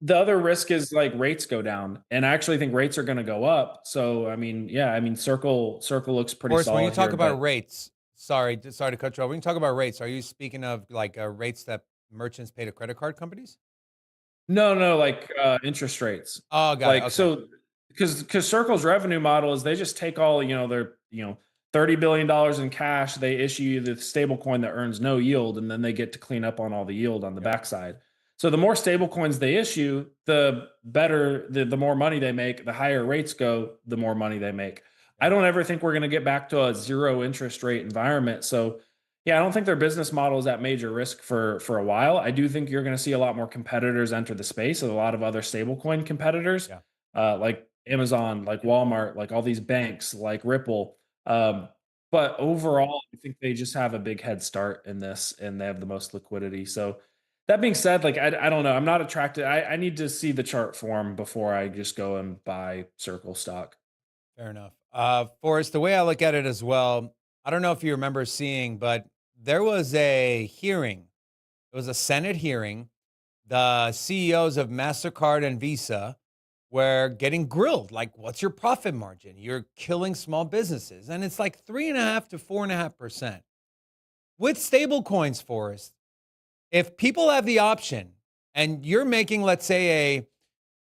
The other risk is like rates go down, and I actually think rates are going to go up. So, I mean, Circle looks pretty solid. When you talk about rates, sorry to cut you off. When you talk about rates, are you speaking of like rates that merchants pay to credit card companies? No, like interest rates. Oh, got it. Okay. So, because Circle's revenue model is they just take all their $30 billion in cash, they issue you the stable coin that earns no yield, and then they get to clean up on all the yield on the backside. So the more stable coins they issue, the better, the more money they make, the higher rates go, the more money they make. I don't ever think we're going to get back to a zero interest rate environment. So yeah, I don't think their business model is at major risk for a while. I do think you're going to see a lot more competitors enter the space, and a lot of other stablecoin competitors, like Amazon, like Walmart, like all these banks, like Ripple. But overall, I think they just have a big head start in this, and they have the most liquidity. So That being said, like I don't know. I'm not attracted. I need to see the chart form before I just go and buy Circle stock. Fair enough. Forrest, the way I look at it as well, I don't know if you remember seeing, but there was a hearing. It was a Senate hearing. The CEOs of MasterCard and Visa were getting grilled. Like, what's your profit margin? You're killing small businesses. And it's like 3.5 to 4.5%. With stable coins, Forrest, if people have the option and you're making, let's say, a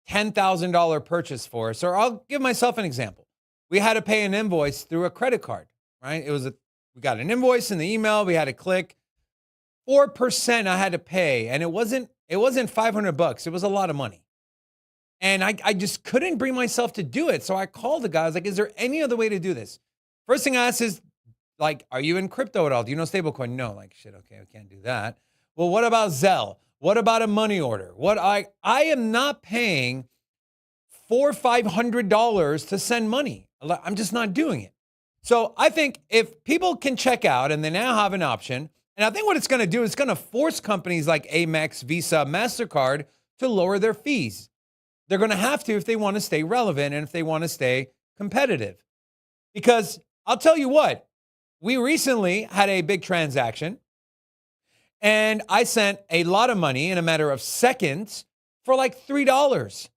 $10,000 purchase for us, or I'll give myself an example. We had to pay an invoice through a credit card, right? We got an invoice in the email. We had to click 4% I had to pay. And it wasn't $500. It was a lot of money. And I just couldn't bring myself to do it. So I called the guy. I was like, is there any other way to do this? First thing I asked is, like, are you in crypto at all? Do you know stablecoin? No. Like, shit, okay, I can't do that. Well, what about Zelle? What about a money order? I am not paying $400 or $500 to send money. I'm just not doing it. So I think if people can check out and they now have an option, and I think what it's going to do is going to force companies like Amex, Visa, MasterCard to lower their fees. They're going to have to if they want to stay relevant and if they want to stay competitive. Because I'll tell you what, we recently had a big transaction and I sent a lot of money in a matter of seconds for like $3.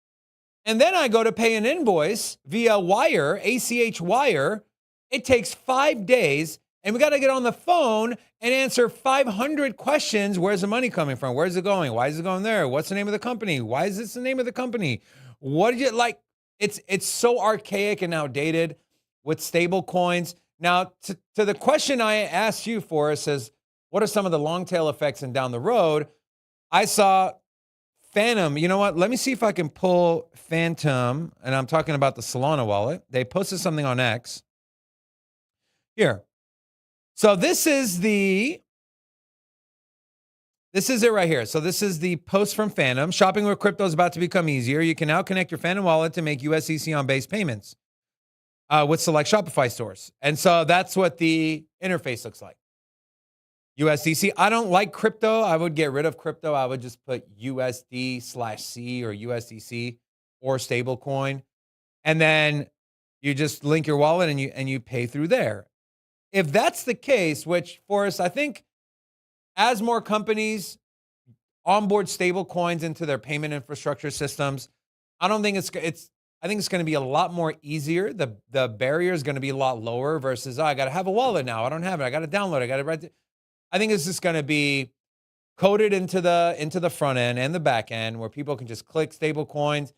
And then I go to pay an invoice via wire, ACH wire. It takes 5 days, and we got to get on the phone and answer 500 questions. Where's the money coming from? Where's it going? Why is it going there? What's the name of the company? Why is this the name of the company? What did you like? It's so archaic and outdated with stable coins. Now, to the question I asked you, Forrest, says, what are some of the long tail effects and down the road? I saw Phantom. You know what? Let me see if I can pull Phantom, and I'm talking about the Solana wallet. They posted something on X. Here. So this is it right here. So this is the post from Phantom. Shopping with crypto is about to become easier. You can now connect your Phantom wallet to make USDC on base payments with select Shopify stores. And so that's what the interface looks like. USDC. I don't like crypto. I would get rid of crypto. I would just put USD/C or USDC or stablecoin. And then you just link your wallet and you pay through there. If that's the case, which, Forrest, I think as more companies onboard stable coins into their payment infrastructure systems, I think it's going to be a lot more easier. The barrier is going to be a lot lower versus, I got to have a wallet now. I don't have it. I got to download it. I got to write it. I think it's just going to be coded into the front end and the back end where people can just click stable coins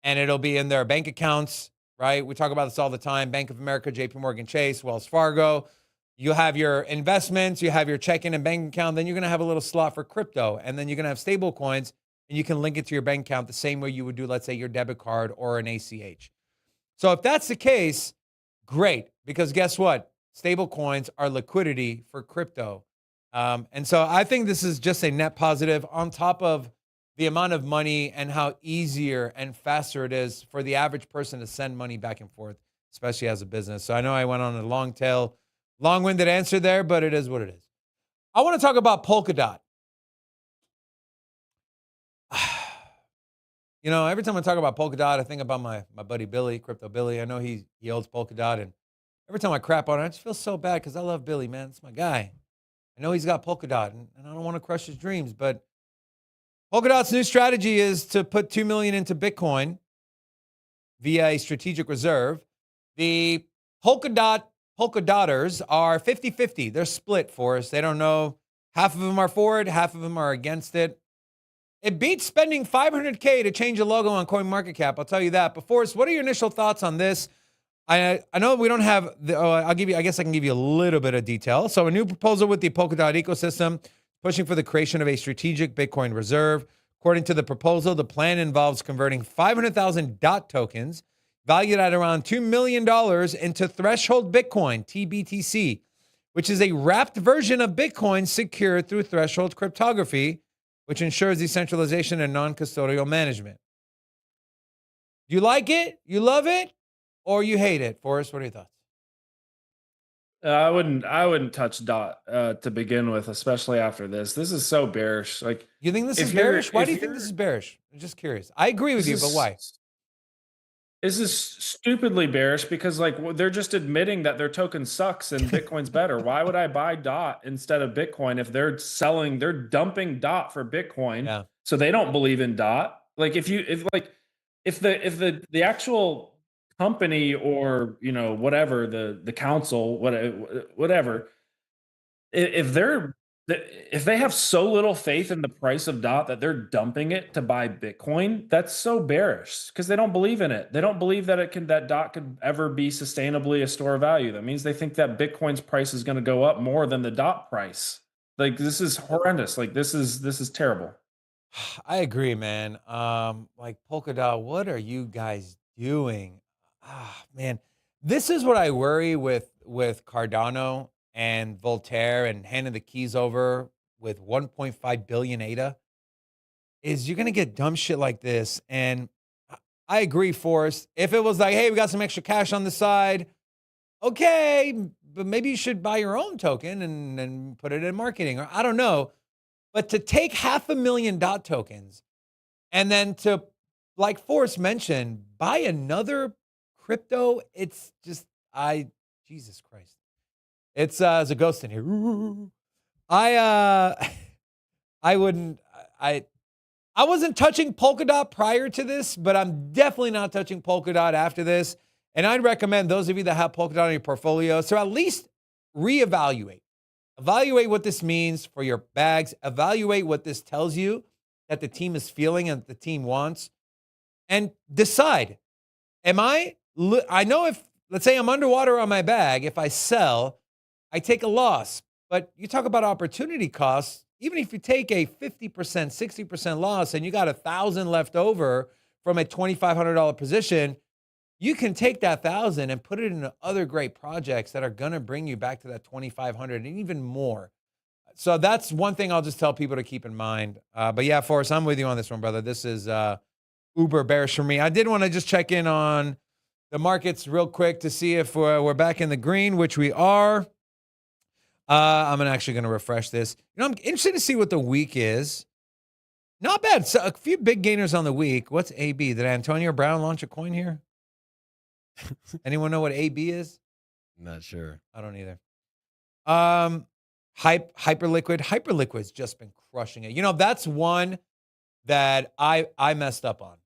and it'll be in their bank accounts, right? We talk about this all the time. Bank of America, JP Morgan Chase, Wells Fargo. You have your investments, you have your checking and bank account, then you're going to have a little slot for crypto, and then you're going to have stable coins, and you can link it to your bank account the same way you would do, let's say, your debit card or an ACH. So if that's the case, great, because guess what? Stable coins are liquidity for crypto. And so I think this is just a net positive on top of the amount of money and how easier and faster it is for the average person to send money back and forth, especially as a business. So I know I went on a long-winded answer there, but it is what it is. I want to talk about Polkadot. You know, every time I talk about Polkadot, I think about my buddy Billy, Crypto Billy. I know he owns Polkadot, and every time I crap on it, I just feel so bad because I love Billy, man. It's my guy. I know he's got Polkadot, and I don't want to crush his dreams, but Polkadot's new strategy is to put $2 million into Bitcoin via a strategic reserve. The Polkadoters are 50-50. They're split for us. They don't know. Half of them are for it. Half of them are against it. It beats spending $500K to change a logo on CoinMarketCap. I'll tell you that. But Forrest, what are your initial thoughts on this? I know we don't have I guess I can give you a little bit of detail. So a new proposal with the Polkadot ecosystem pushing for the creation of a strategic Bitcoin reserve. According to the proposal, the plan involves converting 500,000 DOT tokens valued at around $2 million into Threshold Bitcoin, TBTC, which is a wrapped version of Bitcoin secured through threshold cryptography, which ensures decentralization and non-custodial management. Do you like it? You love it? Or you hate it? Forrest, what are your thoughts? I wouldn't touch dot to begin with, especially after this. This is so bearish. Like, You think this if is you're- bearish? Why if do you think this you're- is bearish? I'm just curious. I agree with you, but why? This is stupidly bearish because they're just admitting that their token sucks and Bitcoin's better. Why would I buy DOT instead of Bitcoin if they're dumping DOT for Bitcoin? Yeah. So they don't believe in DOT. Like if the actual company or whatever the council whatever if they have so little faith in the price of DOT that they're dumping it to buy Bitcoin, that's so bearish because they don't believe in it. They don't believe that that DOT could ever be sustainably a store of value. That means they think that Bitcoin's price is going to go up more than the DOT price. Like, this is horrendous. Like, this is terrible. I agree, man. Like Polkadot, what are you guys doing? Man, this is what I worry with Cardano and Voltaire and handing the keys over with 1.5 billion ADA. Is you're gonna get dumb shit like this. And I agree, Forrest. If it was like, hey, we got some extra cash on the side, okay, but maybe you should buy your own token and put it in marketing, or I don't know. But to take 500,000 DOT tokens and then to, like Forrest mentioned, buy another crypto, it's just, Jesus Christ. It's there's a ghost in here. I wasn't touching Polkadot prior to this, but I'm definitely not touching Polkadot after this. And I'd recommend those of you that have Polkadot in your portfolio, so at least reevaluate. Evaluate what this means for your bags. Evaluate what this tells you that the team is feeling and the team wants. And decide, I know if, let's say I'm underwater on my bag, if I sell, I take a loss. But you talk about opportunity costs, even if you take a 50%, 60% loss and you got 1,000 left over from a $2,500 position, you can take that 1,000 and put it into other great projects that are going to bring you back to that 2,500 and even more. So that's one thing I'll just tell people to keep in mind. But yeah, Forrest, I'm with you on this one, brother. This is uber bearish for me. I did want to just check in on the markets real quick to see if we're back in the green, which we are. I'm actually going to refresh this. I'm interested to see what the week is. Not bad. So a few big gainers on the week. What's AB? Did Antonio Brown launch a coin here? Anyone know what AB is? Not sure. I don't either. Hyperliquid. Hyperliquid's just been crushing it. That's one that I messed up on.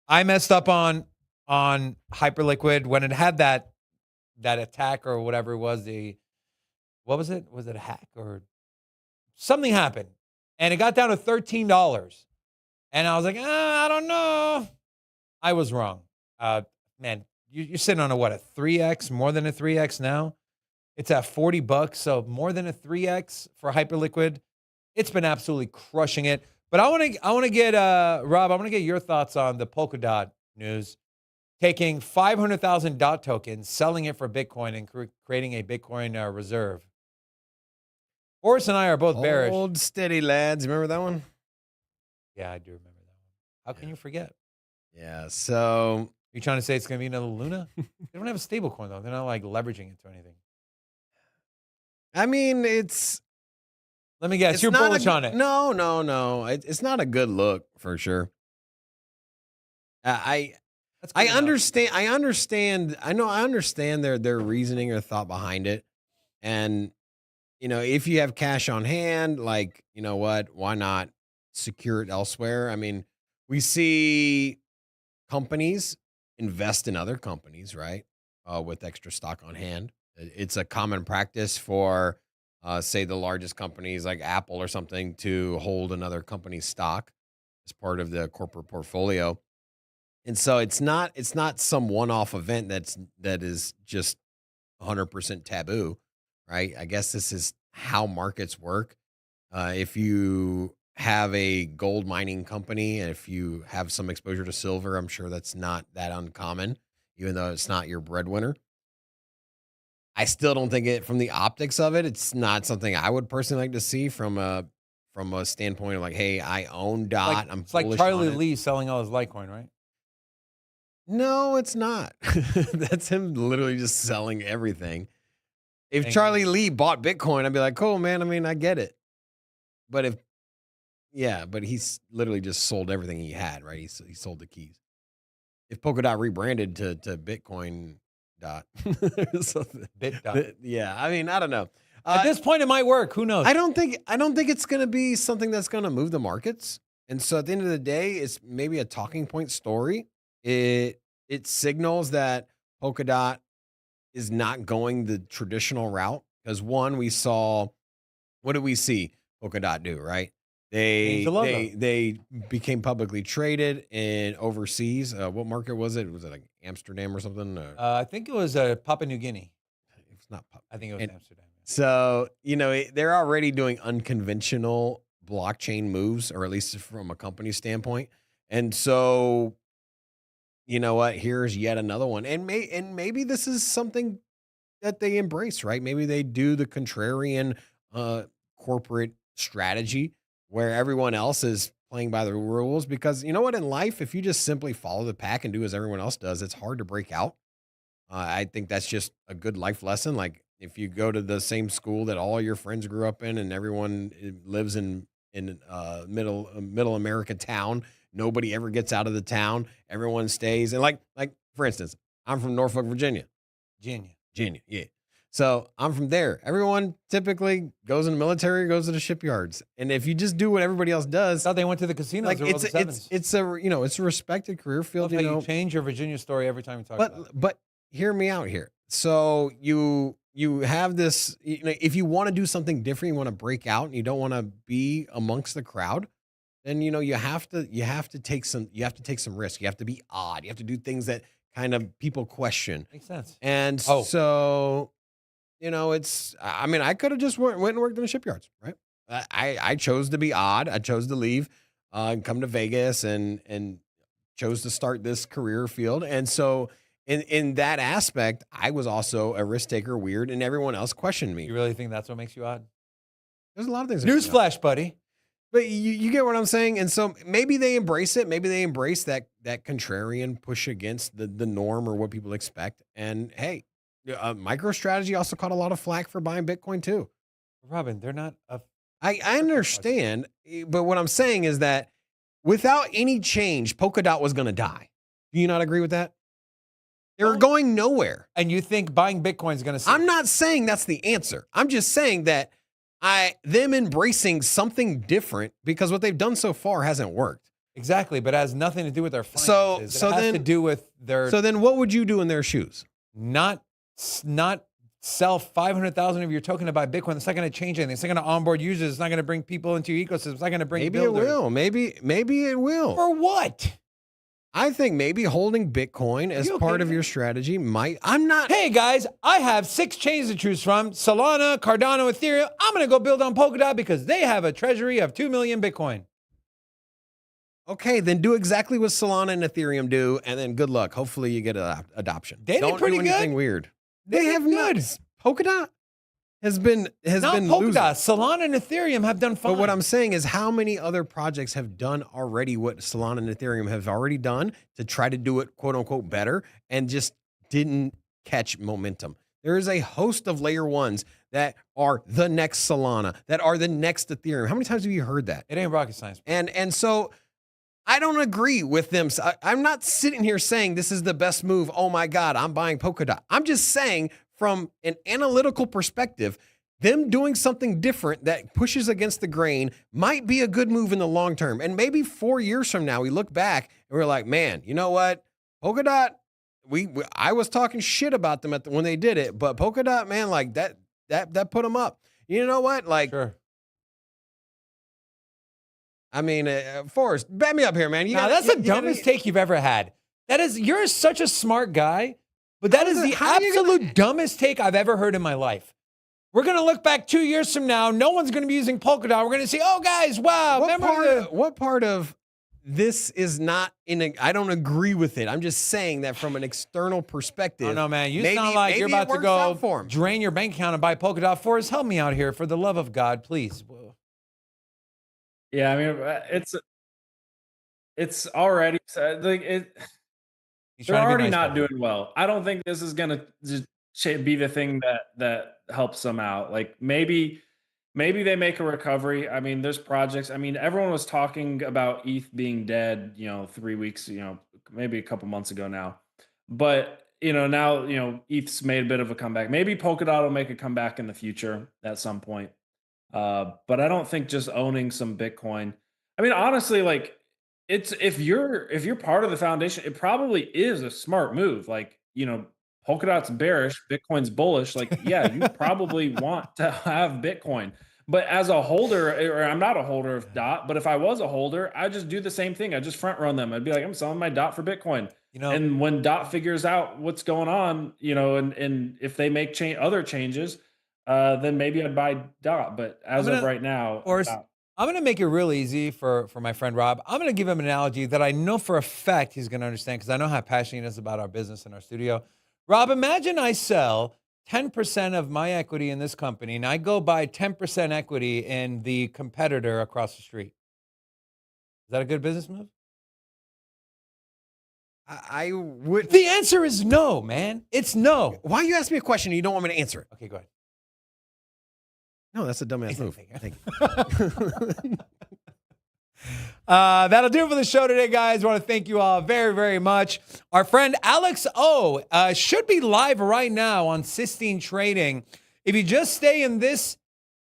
I messed up on Hyperliquid when it had that attack or whatever it was. What was it? Was it a hack or something happened? And it got down to $13. And I was like, I don't know. I was wrong. Man, you're sitting on a 3x, more than a 3x now. It's at $40, so more than a 3x for Hyperliquid. It's been absolutely crushing it. But I want to get Rob. I want to get your thoughts on the Polkadot news, taking 500,000 DOT tokens, selling it for Bitcoin, and creating a Bitcoin reserve. Forrest and I are both bearish. Old steady lads. Remember that one? Yeah, I do remember that one. How can you forget? Yeah. So You trying to say it's going to be another Luna? They don't have a stable coin, though. They're not like leveraging it to anything. I mean, Let me guess. You're bullish on it. No. It's not a good look for sure. I understand. I understand their reasoning or thought behind it. And, if you have cash on hand, like, you know what, why not secure it elsewhere? I mean, we see companies invest in other companies, right? With extra stock on hand. It's a common practice for, say, the largest companies like Apple or something to hold another company's stock as part of the corporate portfolio. And so it's not some one-off event that is just 100% taboo, right? I guess this is how markets work. If you have a gold mining company and if you have some exposure to silver, I'm sure that's not that uncommon, even though it's not your breadwinner. I still don't think from the optics of it, it's not something I would personally like to see from a standpoint of like, hey, I own DOT. It's like Charlie Lee selling all his Litecoin, right? No, it's not. That's him literally just selling everything. if Thank Charlie you. Lee bought Bitcoin, I'd be like, cool, man. I mean, I get it. But but he's literally just sold everything he had, right? He sold the keys. If Polkadot rebranded to Bitcoin dot, yeah, I mean, I don't know. At this point, it might work. Who knows? I don't think it's going to be something that's going to move the markets. And so at the end of the day, it's maybe a talking point story. It signals that Polkadot is not going the traditional route because one, we saw, what did we see Polkadot do, right? They became publicly traded in overseas. What market was it? Was it like Amsterdam or something? I think it was Papua New Guinea. It's not Papua. I think it was Amsterdam. So, they're already doing unconventional blockchain moves, or at least from a company standpoint. And so, you know what? Here's yet another one. And maybe this is something that they embrace, right? Maybe they do the contrarian corporate strategy where everyone else is playing by the rules, because you know what, in life, if you just simply follow the pack and do as everyone else does, it's hard to break out. I think that's just a good life lesson. Like if you go to the same school that all your friends grew up in and everyone lives in middle America town, nobody ever gets out of the town. Everyone stays. And like for instance, I'm from Norfolk, Virginia. Virginia, yeah. So I'm from there. Everyone typically goes in the military, goes to the shipyards. And if you just do what everybody else does, I thought they went to the casinos. like or rolled the sevens. it's a respected career field. Love how you change your Virginia story every time you talk about it. But hear me out here. So you have this, if you want to do something different, you want to break out and you don't want to be amongst the crowd, then you have to take some risk. You have to be odd. You have to do things that kind of people question. Makes sense. And so I could have just went and worked in the shipyards, right? I chose to be odd. I chose to leave and come to Vegas and chose to start this career field. And so in that aspect, I was also a risk taker, weird, and everyone else questioned me. You really think that's what makes you odd? There's a lot of things. Newsflash, buddy. But you get what I'm saying? And so maybe they embrace it. Maybe they embrace that contrarian push against the norm or what people expect. And hey, MicroStrategy also caught a lot of flack for buying Bitcoin too. Robin, they're not a... I understand, but what I'm saying is that without any change, Polkadot was going to die. Do you not agree with that? They were going nowhere. And you think buying Bitcoin is going to... I'm not saying that's the answer. I'm just saying that them embracing something different, because what they've done so far hasn't worked. Exactly, but it has nothing to do with their finances. It has to do with their... So then what would you do in their shoes? Not sell 500,000 of your token to buy Bitcoin. It's not going to change anything. It's not going to onboard users. It's not going to bring people into your ecosystem. It's not going to bring builders. It will. Maybe it will. For what? I think maybe holding Bitcoin as part of your strategy might... Hey, guys, I have 6 chains to choose from. Solana, Cardano, Ethereum. I'm going to go build on Polkadot because they have a treasury of 2 million Bitcoin. Okay, then do exactly what Solana and Ethereum do, and then good luck. Hopefully you get adoption. Don't do anything weird. They have good. Polkadot has been Polkadot. losing. Solana and Ethereum have done fine. But what I'm saying is, how many other projects have done already what Solana and Ethereum have already done to try to do it quote unquote better and just didn't catch momentum? There is a host of layer ones that are the next Solana, that are the next Ethereum. How many times have you heard that? It ain't rocket science. And so I don't agree with them. I'm not sitting here saying this is the best move. Oh my God, I'm buying Polkadot. I'm just saying from an analytical perspective, them doing something different that pushes against the grain might be a good move in the long term. And maybe 4 years from now, we look back and we're like, man, you know what? Polkadot, I was talking shit about them when they did it, but Polkadot, man, like that put them up. You know what? Like, sure. I mean, Forrest, back me up here, man. That's the dumbest take you've ever had. You're such a smart guy, but that is the absolute dumbest take I've ever heard in my life. We're going to look back 2 years from now. No one's going to be using Polkadot. We're going to say, oh, guys, wow. What part of this is not I don't agree with it. I'm just saying that from an external perspective. Oh, no, man. You sound like you're about to go drain your bank account and buy Polkadot. Forrest, help me out here. For the love of God, please. Yeah, I mean, it's already like it. They're already not doing well. I don't think this is gonna just be the thing that helps them out. Like maybe they make a recovery. I mean, there's projects. I mean, everyone was talking about ETH being dead, 3 weeks, maybe a couple months ago now. But, now, ETH's made a bit of a comeback. Maybe Polkadot will make a comeback in the future at some point. But I don't think just owning some Bitcoin. I mean, honestly, like if you're part of the foundation, it probably is a smart move. Like, Polkadot's bearish, Bitcoin's bullish. Like, yeah, you probably want to have Bitcoin. But as a holder, or I'm not a holder of DOT, but if I was a holder, I'd just do the same thing. I'd just front run them. I'd be like, I'm selling my DOT for Bitcoin. And when DOT figures out what's going on, and if they make other changes, then maybe I'd buy DOT. But as of right now, I'm going to make it real easy for my friend Rob. I'm going to give him an analogy that I know for a fact he's going to understand because I know how passionate he is about our business and our studio. Rob, imagine I sell 10% of my equity in this company and I go buy 10% equity in the competitor across the street. Is that a good business move? I would. The answer is no, man. It's no. Why you ask me a question and you don't want me to answer it? Okay, go ahead. No, that's a dumbass move. Thank you. That'll do it for the show today, guys. I want to thank you all very, very much. Our friend Alex O should be live right now on Sistine Trading. If you just stay in this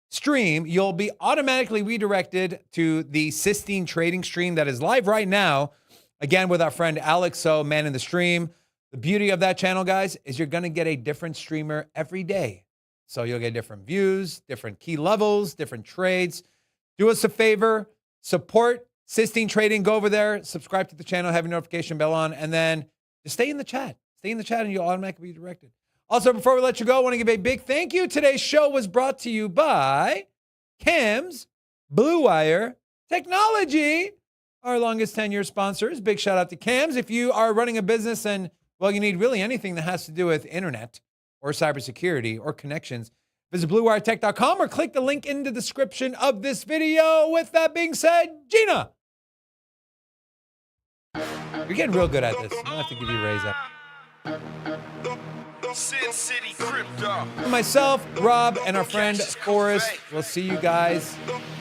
stream, you'll be automatically redirected to the Sistine Trading stream that is live right now. Again, with our friend Alex O, man in the stream. The beauty of that channel, guys, is you're going to get a different streamer every day. So you'll get different views, different key levels, different trades. Do us a favor, support Sistine Trading. Go over there, subscribe to the channel, have your notification bell on, and then just stay in the chat. Stay in the chat and you'll automatically be directed. Also, before we let you go, I want to give a big thank you. Today's show was brought to you by Cam's Blue Wire Technology, our longest tenure sponsors. Big shout out to Cam's. If you are running a business and, well, you need really anything that has to do with internet or cybersecurity or connections, visit BlueWireTech.com or click the link in the description of this video. With that being said, Gina, you're getting real good at this. I'm going to have to give you a raise up. SINCITY Crypto. Myself, Rob, and our friend Forrest. We'll see you guys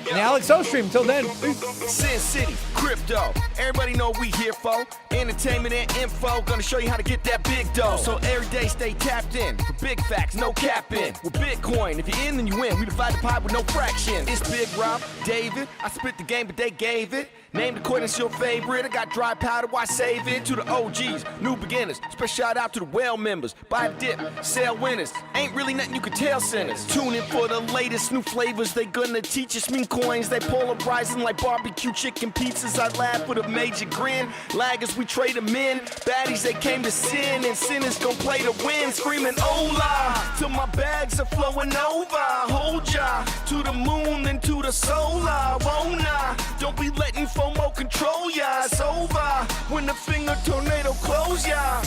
in the Alex O stream. Until then, peace. SINCITY Crypto. Everybody know we here for entertainment and info. Gonna show you how to get that big dough. So every day stay tapped in for big facts, no capping. With Bitcoin, if you're in, then you win. We divide the pie with no fraction. It's Big Rob, David. I spit the game, but they gave it. Name the coin that's your favorite. I got dry powder, why save it? To the OGs, new beginners. Special shout out to the well members. Buy a dip, sell winners. Ain't really nothing you can tell sinners. Tune in for the latest new flavors. They gonna teach us mean coins. They polarizing like barbecue chicken pizzas. I laugh with a major grin. Laggers, we trade them in. Baddies, they came to sin. And sinners gon' play to win. Screaming hola till my bags are flowing over. Hold ya to the moon and to the solar. Won't I? Don't be letting FOMO control ya. It's over when the finger tornado close ya.